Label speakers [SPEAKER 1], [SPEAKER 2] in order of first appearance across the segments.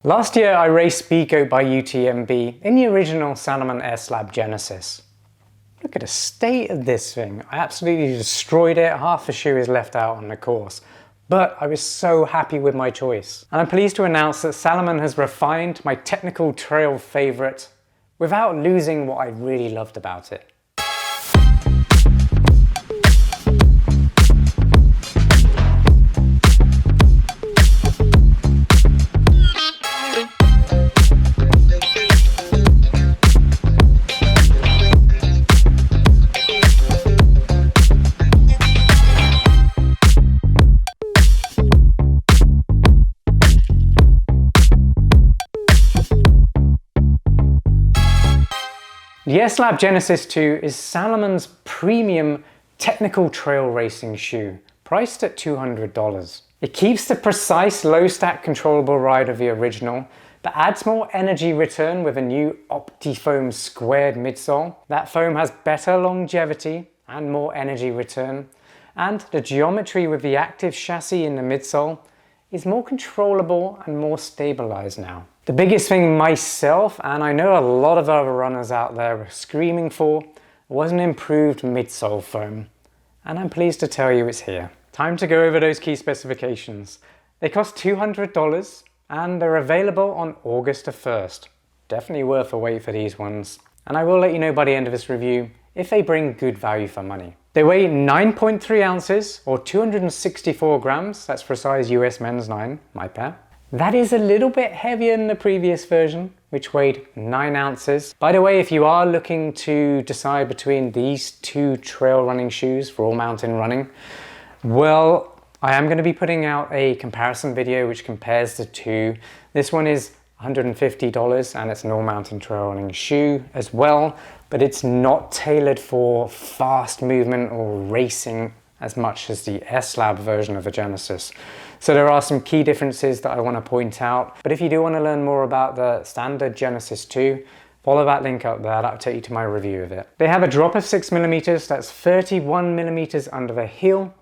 [SPEAKER 1] Last year I raced Speedgoat by UTMB in the original Salomon S-Lab Genesis. Look at the state of this thing. I absolutely destroyed it. Half the shoe is left out on the course. But I was so happy with my choice. And I'm pleased to announce that Salomon has refined my technical trail favourite without losing what I really loved about it. The S-Lab Genesis 2 is Salomon's premium technical trail racing shoe, priced at $200. It keeps the precise low-stack controllable ride of the original, but adds more energy return with a new OptiFOAM² midsole. That foam has better longevity and more energy return, and the geometry with the active chassis in the midsole is more controllable and more stabilized now. The biggest thing myself, and I know a lot of other runners out there were screaming for, was an improved midsole foam. And I'm pleased to tell you it's here. Time to go over those key specifications. They cost $200 and they're available on August the 1st. Definitely worth a wait for these ones. And I will let you know by the end of this review if they bring good value for money. They weigh 9.3 ounces or 264 grams. That's for a size US men's 9, my pair. That is a little bit heavier than the previous version, which weighed 9 ounces. By the way, if you are looking to decide between these two trail running shoes for all mountain running, well, I am going to be putting out a comparison video which compares the two. This one is $150 and it's an all mountain trail running shoe as well, but it's not tailored for fast movement or racing as much as the S-Lab version of the Genesis. So there are some key differences that I want to point out. But if you do want to learn more about the standard Genesis 2, follow that link up there, that'll take you to my review of it. They have a drop of 6mm, that's 31mm under the heel,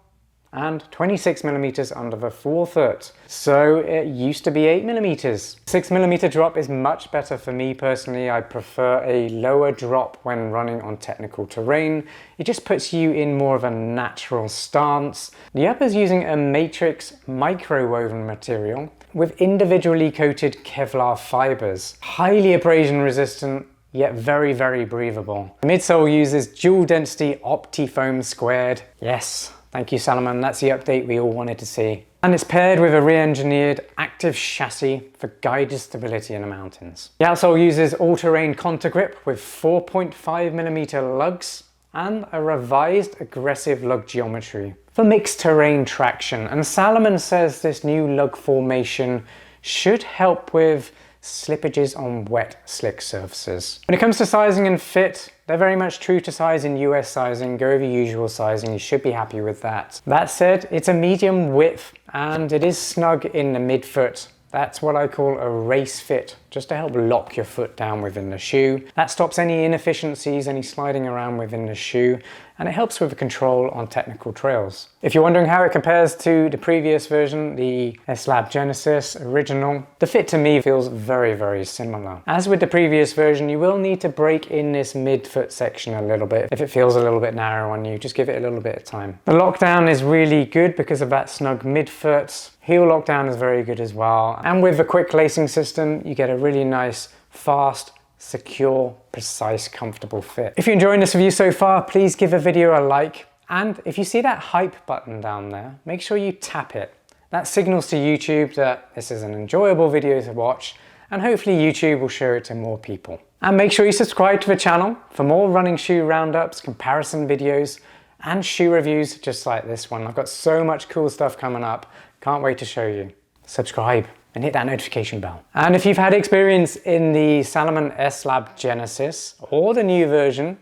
[SPEAKER 1] and 26mm under the forefoot. So it used to be 8mm. 6mm drop is much better for me personally. I prefer a lower drop when running on technical terrain. It just puts you in more of a natural stance. The upper's using a matrix microwoven material with individually coated Kevlar fibers. Highly abrasion resistant, yet very, very breathable. The midsole uses dual density OptiFOAM². Yes. Thank you, Salomon. That's the update we all wanted to see. And it's paired with a re-engineered active chassis for guided stability in the mountains. The outsole uses all-terrain contour grip with 4.5mm lugs and a revised aggressive lug geometry for mixed terrain traction. And Salomon says this new lug formation should help with slippages on wet, slick surfaces. When it comes to sizing and fit, they're very much true to size in US sizing. Go over usual sizing, you should be happy with that. That said, it's a medium width and it is snug in the midfoot. That's what I call a race fit, just to help lock your foot down within the shoe. That stops any inefficiencies, any sliding around within the shoe, and it helps with the control on technical trails. If you're wondering how it compares to the previous version, the S-Lab Genesis original, the fit to me feels very, very similar. As with the previous version, you will need to break in this midfoot section a little bit. If it feels a little bit narrow on you, just give it a little bit of time. The lockdown is really good because of that snug midfoot. Heel lockdown is very good as well. And with the quick lacing system, you get a really nice, fast, secure, precise, comfortable fit. If you're enjoying this review so far, please give the video a like. And if you see that hype button down there, make sure you tap it. That signals to YouTube that this is an enjoyable video to watch, and hopefully YouTube will show it to more people. And make sure you subscribe to the channel for more running shoe roundups, comparison videos, and shoe reviews just like this one. I've got so much cool stuff coming up. Can't wait to show you. Subscribe and hit that notification bell. And if you've had experience in the Salomon S-Lab Genesis or the new version,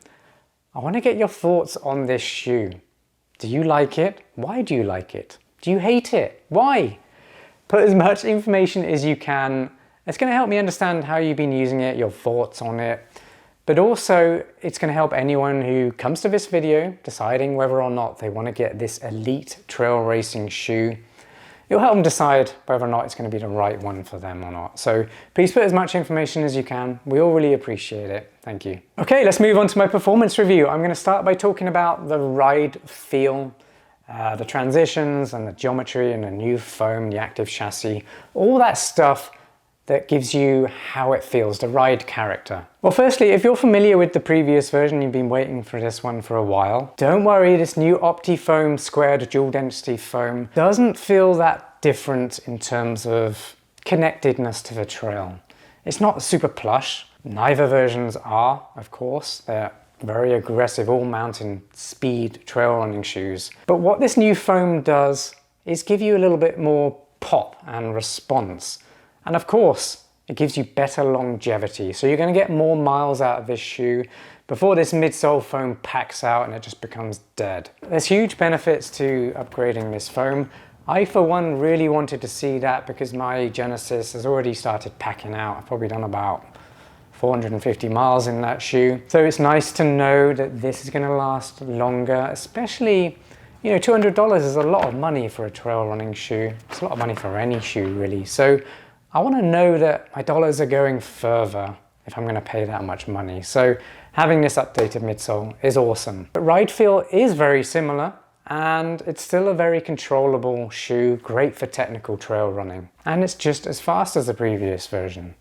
[SPEAKER 1] I want to get your thoughts on this shoe. Do you like it? Why do you like it? Do you hate it? Why? Put as much information as you can. It's going to help me understand how you've been using it, your thoughts on it. But also, it's going to help anyone who comes to this video deciding whether or not they want to get this elite trail racing shoe. it'll help them decide whether or not it's going to be the right one for them or not. So please put as much information as you can. We all really appreciate it. Thank you. Okay, let's move on to my performance review. I'm going to start by talking about the ride feel, the transitions and the geometry and the new foam, the active chassis, all that stuff that gives you how it feels, the ride character. Well, firstly, if you're familiar with the previous version, you've been waiting for this one for a while, don't worry, this new OptiFOAM² dual density foam doesn't feel that different in terms of connectedness to the trail. It's not super plush. Neither versions are, of course. They're very aggressive, all mountain speed trail running shoes. But what this new foam does is give you a little bit more pop and response. And of course, it gives you better longevity. So you're going to get more miles out of this shoe before this midsole foam packs out and it just becomes dead. There's huge benefits to upgrading this foam. I, for one, really wanted to see that because my Genesis has already started packing out. I've probably done about 450 miles in that shoe. So it's nice to know that this is going to last longer, especially, you know, $200 is a lot of money for a trail running shoe. It's a lot of money for any shoe, really. So I want to know that my dollars are going further if I'm going to pay that much money. So having this updated midsole is awesome. But ride feel is very similar and it's still a very controllable shoe, great for technical trail running. And it's just as fast as the previous version.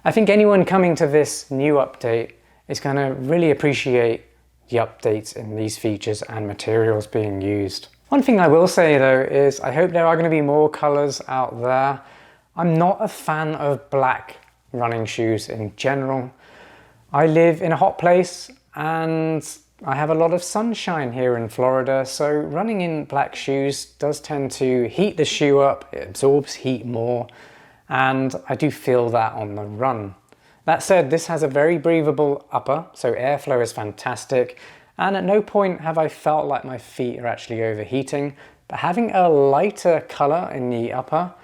[SPEAKER 1] I think anyone coming to this new update is going to really appreciate the updates in these features and materials being used. One thing I will say though is I hope there are going to be more colors out there. I'm not a fan of black running shoes in general. I live in a hot place and I have a lot of sunshine here in Florida, so running in black shoes does tend to heat the shoe up, it absorbs heat more, and I do feel that on the run. That said, this has a very breathable upper, so airflow is fantastic, and at no point have I felt like my feet are actually overheating, but having a lighter color in the upper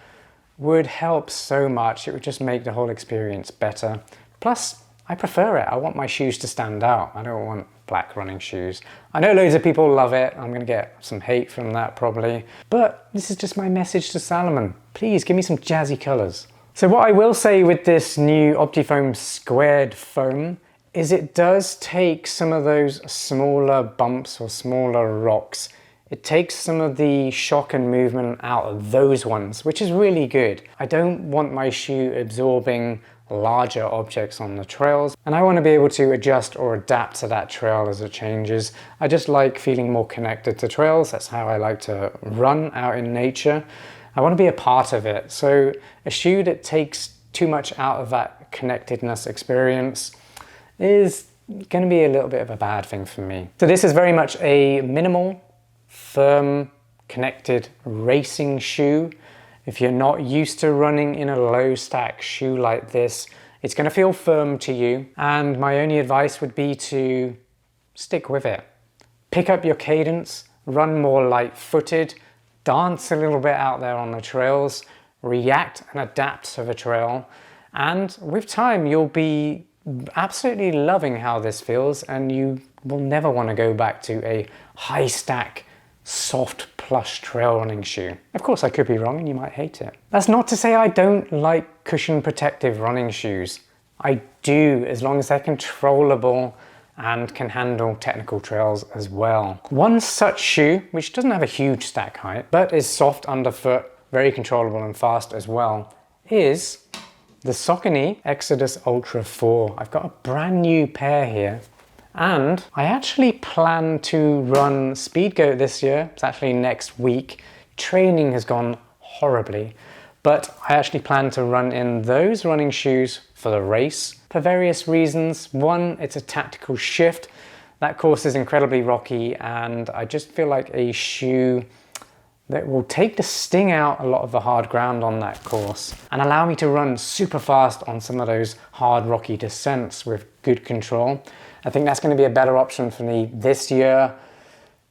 [SPEAKER 1] would help so much. It would just make the whole experience better. Plus, I prefer it. I want my shoes to stand out. I don't want black running shoes. I know loads of people love it. I'm gonna get some hate from that probably, but this is just my message to Salomon. Please give me some jazzy colors. So what I will say with this new OptiFOAM² foam is it does take some of those smaller bumps or smaller rocks. It takes some of the shock and movement out of those ones, which is really good. I don't want my shoe absorbing larger objects on the trails, and I want to be able to adjust or adapt to that trail as it changes. I just like feeling more connected to trails. That's how I like to run out in nature. I want to be a part of it. So a shoe that takes too much out of that connectedness experience is going to be a little bit of a bad thing for me. So this is very much a minimal, firm, connected racing shoe. If you're not used to running in a low stack shoe like this, it's going to feel firm to you. And my only advice would be to stick with it. Pick up your cadence, run more light-footed, dance a little bit out there on the trails, react and adapt to the trail. And with time, you'll be absolutely loving how this feels, and you will never want to go back to a high stack, soft plush trail running shoe. Of course, I could be wrong and you might hate it. That's not to say I don't like cushion protective running shoes. I do, as long as they're controllable and can handle technical trails as well. One such shoe, which doesn't have a huge stack height, but is soft underfoot, very controllable and fast as well, is the Saucony Exodus Ultra 4. I've got a brand new pair here. And I actually plan to run Speedgoat this year. It's actually next week. Training has gone horribly, but I actually plan to run in those running shoes for the race for various reasons. One, it's a tactical shift. That course is incredibly rocky, and I just feel like a shoe that will take the sting out a lot of the hard ground on that course and allow me to run super fast on some of those hard rocky descents with good control. I think that's going to be a better option for me this year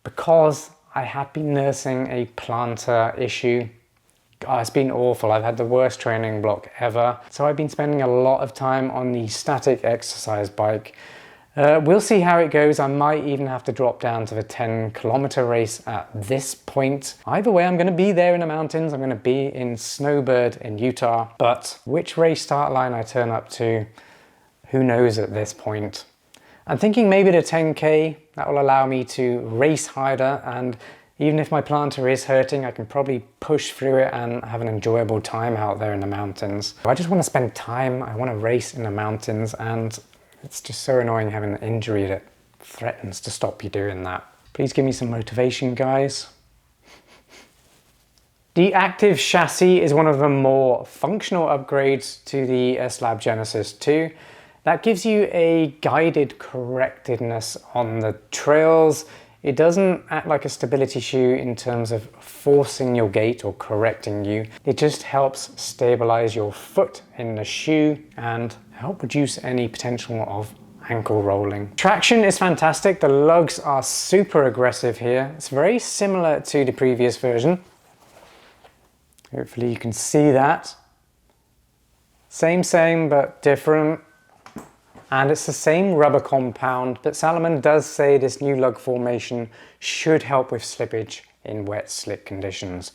[SPEAKER 1] because I have been nursing a plantar issue. God, it's been awful. I've had the worst training block ever. So I've been spending a lot of time on the static exercise bike, We'll see how it goes. I might even have to drop down to the 10-kilometer race at this point. Either way, I'm going to be there in the mountains. I'm going to be in Snowbird in Utah. But which race start line I turn up to, who knows at this point. I'm thinking maybe the 10K. That will allow me to race harder, and even if my plantar is hurting, I can probably push through it and have an enjoyable time out there in the mountains. I just want to spend time. I want to race in the mountains, and it's just so annoying having an injury that threatens to stop you doing that. Please give me some motivation, guys. The active chassis is one of the more functional upgrades to the S-Lab Genesis 2. That gives you a guided correctedness on the trails. It doesn't act like a stability shoe in terms of forcing your gait or correcting you. It just helps stabilize your foot in the shoe and help reduce any potential of ankle rolling. Traction is fantastic. The lugs are super aggressive here. It's very similar to the previous version. Hopefully you can see that. Same, but different. And it's the same rubber compound, but Salomon does say this new lug formation should help with slippage in wet, slick conditions.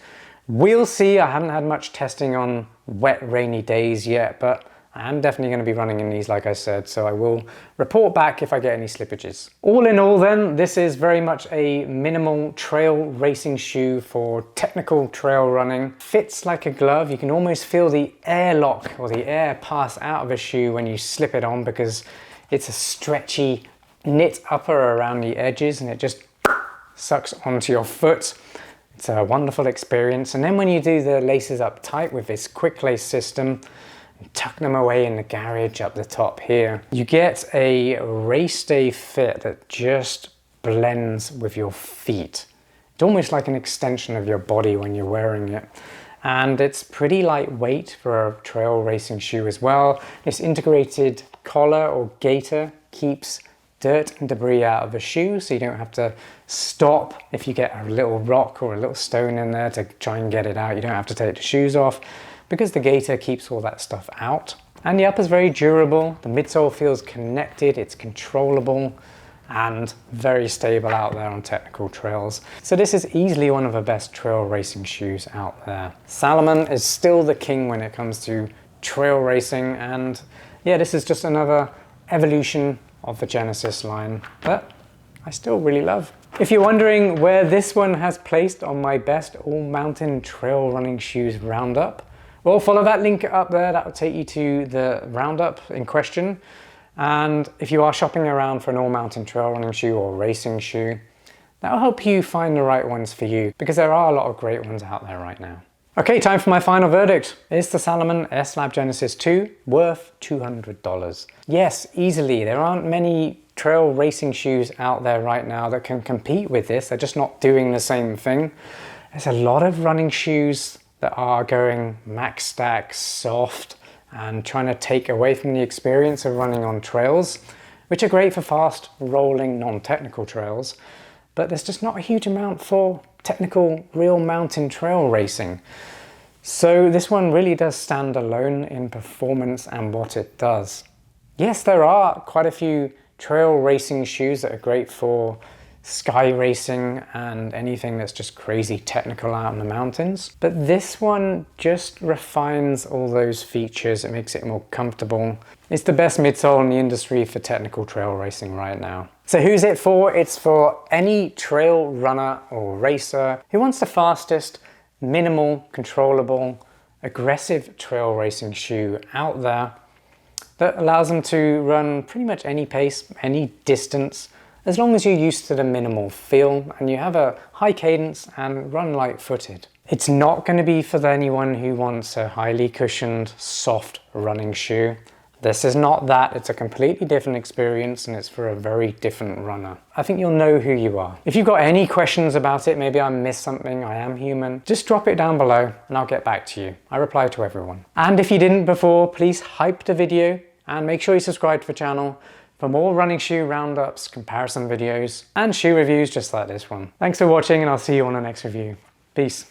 [SPEAKER 1] We'll see. I haven't had much testing on wet, rainy days yet, but I am definitely going to be running in these, like I said, so I will report back if I get any slippages. All in all then, this is very much a minimal trail racing shoe for technical trail running. Fits like a glove. You can almost feel the air lock or the air pass out of a shoe when you slip it on, because it's a stretchy knit upper around the edges and it just sucks onto your foot. It's a wonderful experience. And then when you do the laces up tight with this quick lace system, tuck them away in the garage up the top here, you get a race day fit that just blends with your feet. It's almost like an extension of your body when you're wearing it. And it's pretty lightweight for a trail racing shoe as well. This integrated collar or gaiter keeps dirt and debris out of the shoe, so you don't have to stop if you get a little rock or a little stone in there to try and get it out. You don't have to take the shoes off, because the gaiter keeps all that stuff out. And the upper is very durable. The midsole feels connected, it's controllable, and very stable out there on technical trails. So this is easily one of the best trail racing shoes out there. Salomon is still the king when it comes to trail racing, and yeah, this is just another evolution of the Genesis line that I still really love. If you're wondering where this one has placed on my best all-mountain trail running shoes roundup, well, follow that link up there. That will take you to the roundup in question. And if you are shopping around for an all-mountain trail running shoe or racing shoe, that will help you find the right ones for you, because there are a lot of great ones out there right now. Okay, time for my final verdict. Is the Salomon S-Lab Genesis 2 worth $200? Yes, easily. There aren't many trail racing shoes out there right now that can compete with this. They're just not doing the same thing. There's a lot of running shoes that are going max stack, soft, and trying to take away from the experience of running on trails, which are great for fast rolling non-technical trails, but there's just not a huge amount for technical real mountain trail racing. So this one really does stand alone in performance and what it does. Yes, there are quite a few trail racing shoes that are great for sky racing and anything that's just crazy technical out in the mountains. But this one just refines all those features. It makes it more comfortable. It's the best midsole in the industry for technical trail racing right now. So who's it for? It's for any trail runner or racer who wants the fastest, minimal, controllable, aggressive trail racing shoe out there that allows them to run pretty much any pace, any distance, as long as you're used to the minimal feel and you have a high cadence and run light-footed. It's not going to be for anyone who wants a highly cushioned, soft running shoe. This is not that. It's a completely different experience and it's for a very different runner. I think you'll know who you are. If you've got any questions about it, maybe I missed something, I am human, just drop it down below and I'll get back to you. I reply to everyone. And if you didn't before, please hype the video and make sure you subscribe to the channel for more running shoe roundups, comparison videos, and shoe reviews just like this one. Thanks for watching and I'll see you on the next review. Peace.